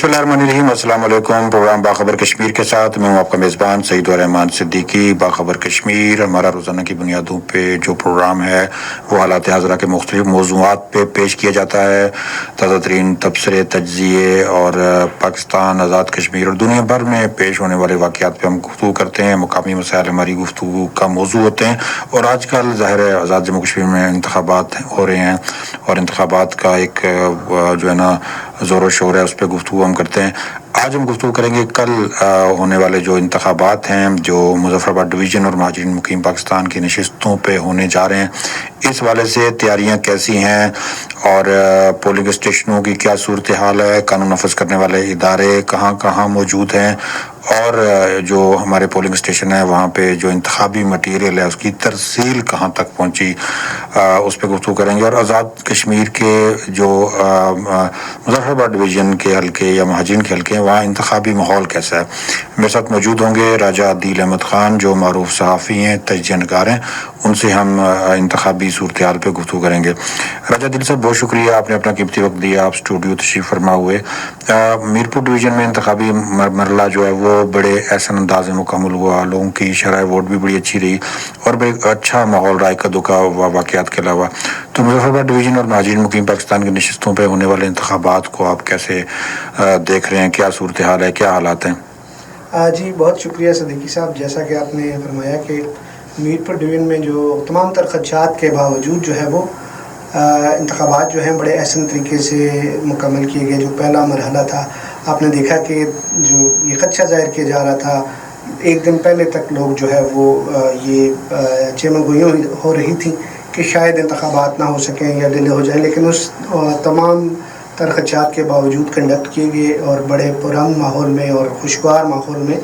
بسم اللہ الرحمن الرحیم، السلام علیکم۔ پروگرام باخبر کشمیر کے ساتھ میں ہوں آپ کا میزبان سعید الرحمان صدیقی۔ باخبر کشمیر ہمارا روزانہ کی بنیادوں پہ جو پروگرام ہے وہ حالات حاضرہ کے مختلف موضوعات پہ پیش کیا جاتا ہے۔ تازہ ترین تبصرے، تجزیے اور پاکستان، آزاد کشمیر اور دنیا بھر میں پیش ہونے والے واقعات پہ ہم گفتگو کرتے ہیں۔ مقامی مسائل ہماری گفتگو کا موضوع ہوتے ہیں، اور آج کل ظاہر ہے آزاد جموں کشمیر میں انتخابات ہو رہے ہیں، اور انتخابات کا ایک جو ہے نا زور و شور ہے، اس پہ گفتگو ہم کرتے ہیں۔ آج ہم گفتگو کریں گے کل ہونے والے جو انتخابات ہیں جو مظفر آباد ڈویژن اور مہاجرین مقیم پاکستان کی نشستوں پہ ہونے جا رہے ہیں، اس والے سے تیاریاں کیسی ہیں اور پولنگ اسٹیشنوں کی کیا صورتحال ہے، قانون نافذ کرنے والے ادارے کہاں کہاں موجود ہیں، اور جو ہمارے پولنگ اسٹیشن ہے وہاں پہ جو انتخابی مٹیریل ہے اس کی ترسیل کہاں تک پہنچی، اس پہ گفتگو کریں گے۔ اور آزاد کشمیر کے جو مظفر آباد ڈویژن کے حلقے یا مہاجرین کے حلقے ہیں وہاں انتخابی ماحول کیسا ہے۔ میرے ساتھ موجود ہوں گے راجہ عدیل احمد خان جو معروف صحافی ہیں، تجزیہ نگار ہیں، ان سے ہم انتخابی صورتحال پہ گفتگو کریں گے۔ راجہ عدیل صاحب، بہت شکریہ، آپ نے اپنا قیمتی وقت دیا، آپ اسٹوڈیو تشریف فرما ہوئے۔ میرپور ڈویژن میں انتخابی مرحلہ جو ہے وہ بڑے احسن انداز میں مکمل ہوا، لوگوں کی شرح ووٹ بھی بڑی اچھی رہی اور بڑے اچھا ماحول رائے قدو کا واقعات کے علاوہ۔ تو مظفر آباد ڈویژن اور مہاجرین مقیم پاکستان کی نشستوں پہ ہونے والے انتخابات کو آپ کیسے دیکھ رہے ہیں، کیا صورتحال ہے، کیا حالات ہیں؟ جی بہت شکریہ صدیقی صاحب۔ جیسا کہ آپ نے فرمایا کہ میرپور ڈویژن میں جو تمام تر خدشات کے باوجود جو ہے وہ انتخابات جو ہیں بڑے احسن طریقے سے مکمل کیے گئے۔ جو پہلا مرحلہ تھا، آپ نے دیکھا کہ جو یہ خدشہ ظاہر کیا جا رہا تھا، ایک دن پہلے تک لوگ جو ہے وہ یہ چیمن گوئیاں ہو رہی تھیں کہ شاید انتخابات نہ ہو سکیں یا ڈیلے ہو جائیں، لیکن اس تمام تر خدشات کے باوجود کنڈکٹ کیے گئے اور بڑے پرامن ماحول میں اور خوشگوار ماحول میں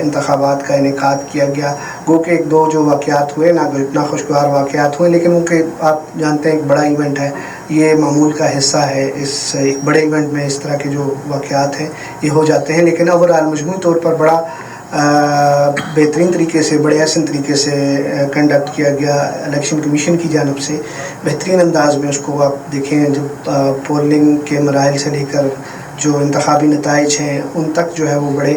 انتخابات کا انعقاد کیا گیا۔ گو کہ ایک دو جو واقعات ہوئے نہ اتنا خوشگوار واقعات ہوئے، لیکن وہ کہ آپ جانتے ہیں ایک بڑا ایونٹ ہے، یہ معمول کا حصہ ہے۔ اس ایک بڑے ایونٹ میں اس طرح کے جو واقعات ہیں یہ ہو جاتے ہیں، لیکن اوورآل مجموعی طور پر بڑا بہترین طریقے سے، بڑے احسن طریقے سے کنڈکٹ کیا گیا الیکشن کمیشن کی جانب سے۔ بہترین انداز میں اس کو آپ دیکھیں، جب پولنگ کے مراحل سے لے کر جو انتخابی نتائج ہیں ان تک جو ہے وہ بڑے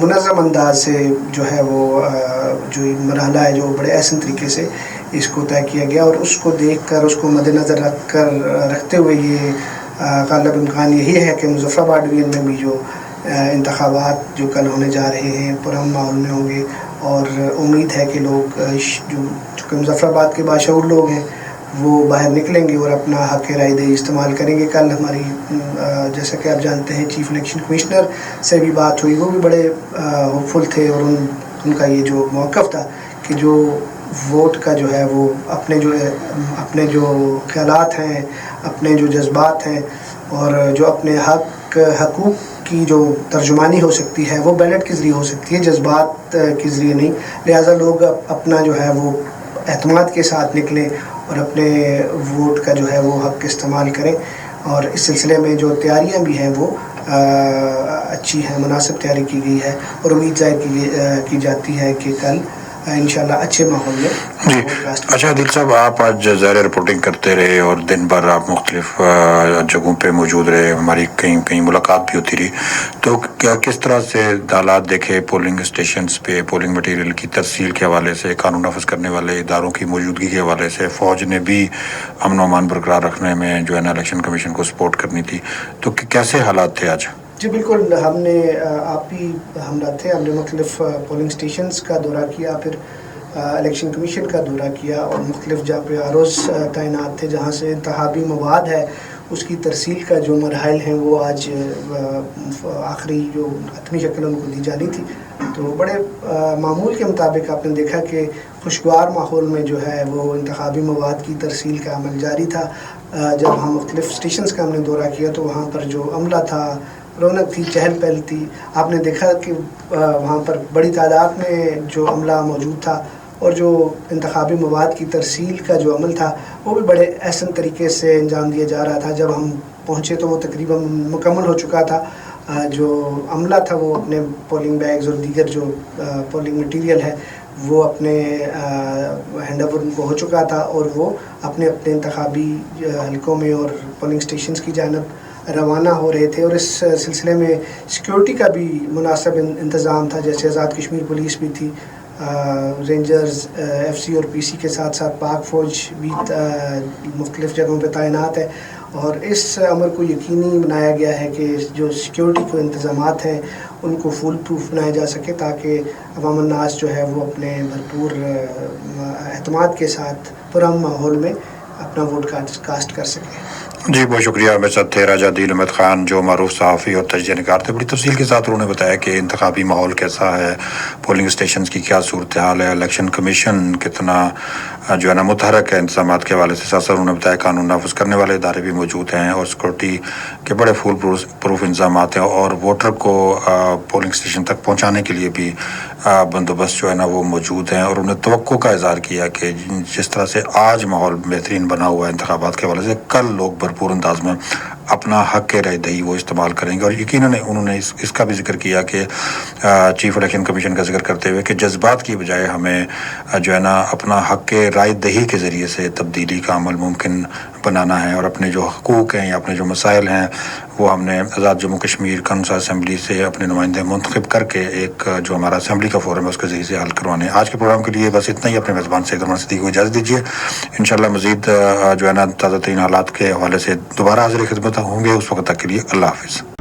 منظم انداز سے جو ہے وہ جو مرحلہ ہے جو بڑے احسن طریقے سے اس کو طے کیا گیا، اور اس کو دیکھ کر، اس کو مد نظر رکھتے ہوئے یہ غالب امکان یہی ہے کہ مظفر آباد ڈویژن میں بھی جو انتخابات جو کل ہونے جا رہے ہیں پرامن ماحول میں ہوں گے، اور امید ہے کہ لوگ جو چونکہ مظفر آباد کے باشعور لوگ ہیں وہ باہر نکلیں گے اور اپنا حق رائے دہی استعمال کریں گے۔ کل ہماری جیسا کہ آپ جانتے ہیں چیف الیکشن کمشنر سے بھی بات ہوئی، وہ بھی بڑے ہوپ فل تھے، اور ان کا یہ جو موقف تھا کہ جو ووٹ کا جو ہے وہ اپنے جو خیالات ہیں، اپنے جو جذبات ہیں، اور جو اپنے حقوق کی جو ترجمانی ہو سکتی ہے وہ بیلٹ کے ذریعے ہو سکتی ہے، جذبات کے ذریعے نہیں۔ لہٰذا لوگ اپنا جو ہے وہ اعتماد کے ساتھ نکلیں اور اپنے ووٹ کا جو ہے وہ حق استعمال کریں، اور اس سلسلے میں جو تیاریاں بھی ہیں وہ اچھی ہیں، مناسب تیاری کی گئی ہے، اور امید ظاہر کی جاتی ہے کہ کل انشاءاللہ اچھے ماحول میں۔ جی اچھا عدیل صاحب، آپ آج ظاہر رپورٹنگ کرتے رہے اور دن بھر آپ مختلف جگہوں پہ موجود رہے، ہماری کہیں ملاقات بھی ہوتی رہی، تو کس طرح سے حالات دیکھے پولنگ اسٹیشنز پہ، پولنگ مٹیریل کی ترسیل کے حوالے سے، قانون نافذ کرنے والے اداروں کی موجودگی کے حوالے سے؟ فوج نے بھی امن و امان برقرار رکھنے میں جو ہے نا الیکشن کمیشن کو سپورٹ کرنی تھی، تو کیسے حالات تھے آج؟ جی بالکل، آپ بھی ہمراہ تھے، ہم نے مختلف پولنگ اسٹیشنز کا دورہ کیا، پھر الیکشن کمیشن کا دورہ کیا، اور مختلف جہاں پہ آروز تعینات تھے جہاں سے انتخابی مواد ہے اس کی ترسیل کا جو مراحل ہیں وہ آج آخری جو حتمی شکل ان کو دی جانی تھی، تو بڑے معمول کے مطابق آپ نے دیکھا کہ خوشگوار ماحول میں جو ہے وہ انتخابی مواد کی ترسیل کا عمل جاری تھا۔ جب ہم مختلف اسٹیشنز کا ہم نے دورہ کیا تو وہاں پر جو عملہ تھا، رونق تھی، چہل پہل تھی۔ آپ نے دیکھا کہ وہاں پر بڑی تعداد میں جو عملہ موجود تھا، اور جو انتخابی مواد کی ترسیل کا جو عمل تھا وہ بھی بڑے احسن طریقے سے انجام دیا جا رہا تھا۔ جب ہم پہنچے تو وہ تقریباً مکمل ہو چکا تھا، جو عملہ تھا وہ اپنے پولنگ بیگز اور دیگر جو پولنگ مٹیریل ہے وہ اپنے ہینڈ اوور ان کو ہو چکا تھا، اور وہ اپنے انتخابی حلقوں میں اور پولنگ اسٹیشنز کی جانب روانہ ہو رہے تھے، اور اس سلسلے میں سیکیورٹی کا بھی مناسب انتظام تھا، جیسے آزاد کشمیر پولیس بھی تھی، رینجرز ایف سی اور پی سی کے ساتھ ساتھ پاک فوج بھی مختلف جگہوں پہ تعینات ہے، اور اس امر کو یقینی بنایا گیا ہے کہ جو سیکیورٹی کو انتظامات ہیں ان کو فول پروف بنایا جا سکے، تاکہ عوام الناس جو ہے وہ اپنے بھرپور اعتماد کے ساتھ پرامن ماحول میں اپنا ووٹ کاسٹ کر سکیں۔ جی بہت شکریہ میرے ساتھ تھے راجہ دل احمد خان، جو معروف صحافی اور تجزیہ نگار تھے۔ بڑی تفصیل کے ساتھ انہوں نے بتایا کہ انتخابی ماحول کیسا ہے، پولنگ اسٹیشنز کی کیا صورتحال ہے، الیکشن کمیشن کتنا جو ہے نا متحرک ہے انتظامات کے حوالے سے۔ ساتھ ساتھ انہوں نے بتایا قانون نافذ کرنے والے ادارے بھی موجود ہیں اور سیکورٹی کے بڑے فول پروف انتظامات ہیں، اور ووٹر کو پولنگ اسٹیشن تک پہنچانے کے لیے بھی بندوبست جو ہے نا وہ موجود ہیں، اور انہوں نے توقع کا اظہار کیا کہ جس طرح سے آج ماحول بہترین بنا ہوا ہے انتخابات کے حوالے سے، کل لوگ بھرپور انداز میں اپنا حق رائے دہی وہ استعمال کریں گے۔ اور یقیناً انہوں نے اس کا بھی ذکر کیا کہ چیف الیکشن کمیشن کا ذکر کرتے ہوئے کہ جذبات کی بجائے ہمیں جو ہے نا اپنا حق رائے دہی کے ذریعے سے تبدیلی کا عمل ممکن بنانا ہے، اور اپنے جو حقوق ہیں یا اپنے جو مسائل ہیں وہ ہم نے آزاد جموں کشمیر کونسل اسمبلی سے اپنے نمائندے منتخب کر کے ایک جو ہمارا اسمبلی کا فورم ہے اس کے ذریعے سے حل کروانے ہیں۔ آج کے پروگرام کے لیے بس اتنا ہی۔ اپنے میزبان سید ارمان صدیقی کو اجازت دیجیے، انشاءاللہ مزید جو ہے نا تازہ ترین حالات کے حوالے سے دوبارہ حاضر خدمت ہوں گے۔ اس وقت تک کے لیے اللہ حافظ۔